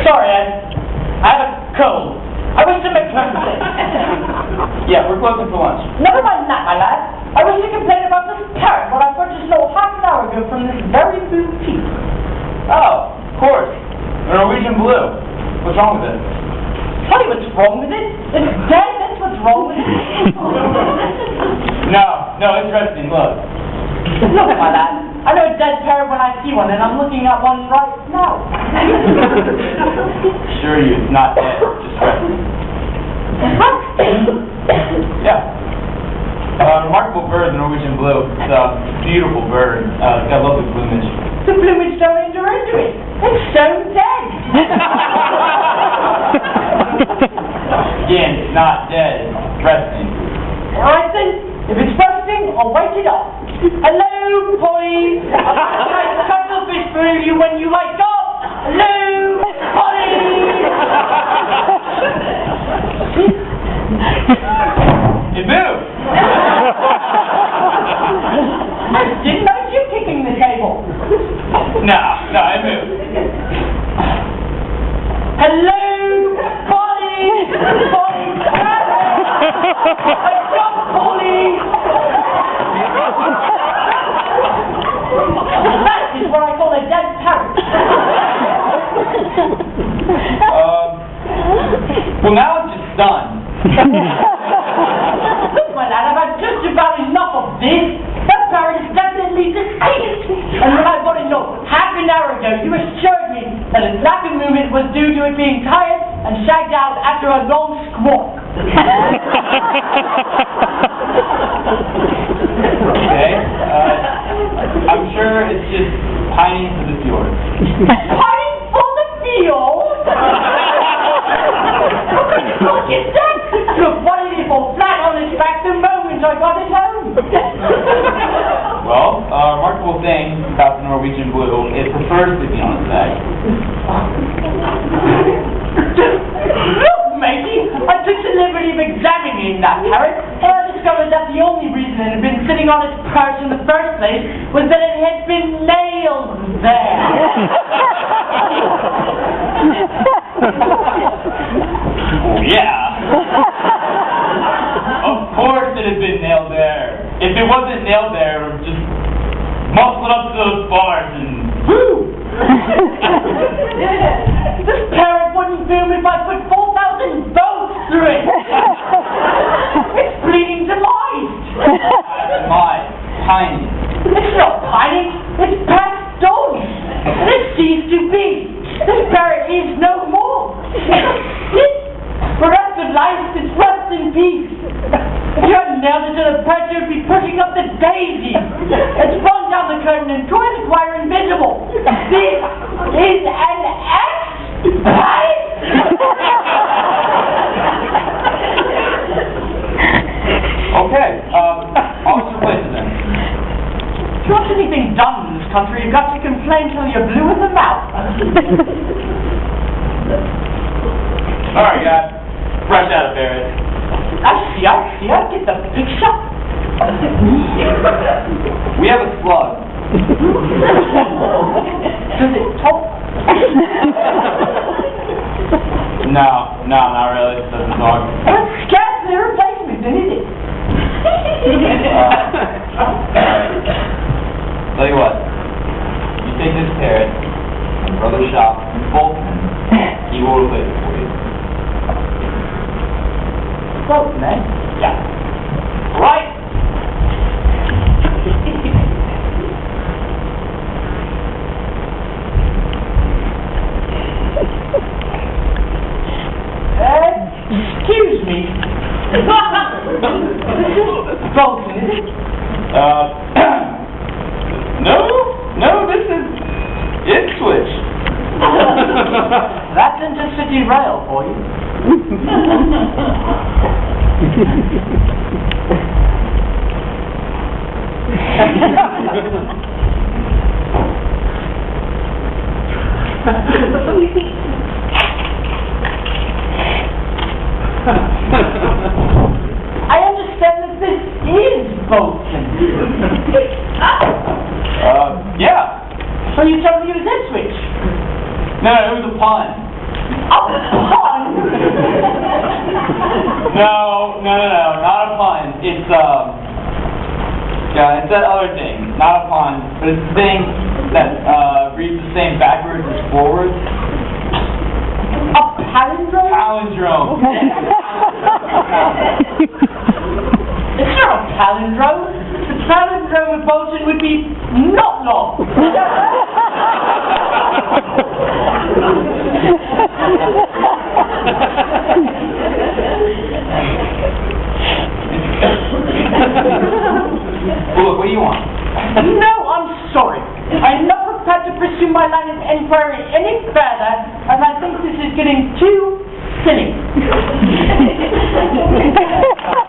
Sorry, I have a cold. I wish to make plans. Yeah, we're closing for lunch. Never mind that, my lad. I wish to complain about this parrot, what I purchased half an hour ago from this very boutique. Oh, of course. The Norwegian blue. What's wrong with it? Tell you what's wrong with it. It's dead, that's what's wrong with it. No, it's resting. Look. Look, my lad. I know a dead parrot when I see one, and I'm looking at one right now. Sure you, it's not dead, just resting. Yeah. Remarkable bird, the Norwegian blue. It's a beautiful bird. It's got lovely plumage. The plumage don't enter into it. It's stone dead. Again, it's not dead, it's resting. All right then. If it's resting, I'll wake it up. Hello, Polly. I cuttlefish for you when you wake up. Hello, Polly. It moved. I didn't know you kicking the table. No, it moved. Hello, Polly. Polly. Wake up, Polly. That is what I call a dead parrot. Well, now it's just done. Look, my lad, I've had just about enough of this. That parrot is definitely deceased. And when I got it half an hour ago, you assured me that its lack of movement was due to it being tired and shagged out after a long squawk. Okay. I'm sure it's just pining for the fjord. Pining for the field? Look at that! Look, what did it fall flat on its back the moment I got it home? Well, remarkable thing about the Norwegian blue, it prefers to be on its back. Look, matey, I took the liberty of examining that parrot, and I discovered that the only reason it had been sitting on its perch in the first place was that it had been nailed there. Oh, yeah. Of course it had been nailed there. If it wasn't nailed there, it would just muscle it up to those bars and woo! This parrot wouldn't boom if I put 4,000 volts through it. It's bleeding demise. Demise. Tiny. It's not pining, it's past done. It ceased to be. This parrot is no more. For rest of life, it's rest in peace. If you hadn't nailed it to the perch, you'd be pushing up the daisy. It's run down the curtain and torn the wire invisible. This is an X, right? Okay, I'll just replace it then. If you want anything done in this country, you've got to complain till you're blue in the mouth. Alright, guys. Fresh out of Parrot. I see, I get the picture. We have a slug. Does it talk? No, not really. It doesn't talk. It's scarcely a replacement, isn't it? Tell you what. You take this parrot and brother shop in Bolton, he will replace it for you. Bolton, eh? Yeah. Right. Excuse me. Bolton, is it? No, this is Ipswich. That's intercity rail for you. I understand that this is Bolton. Yeah. So you tell me it was Ipswich? No, it was a pun. A pun? No, not a pun. It's yeah, it's that other thing. Not a pun, but it's the thing that reads the same backwards as forwards. A palindrome? Palindrome. It's not a palindrome. The palindrome of Bolton would be not long. Well, what do you want? No, I'm sorry. I'm not prepared to pursue my line of inquiry any further, as I think this is getting too silly.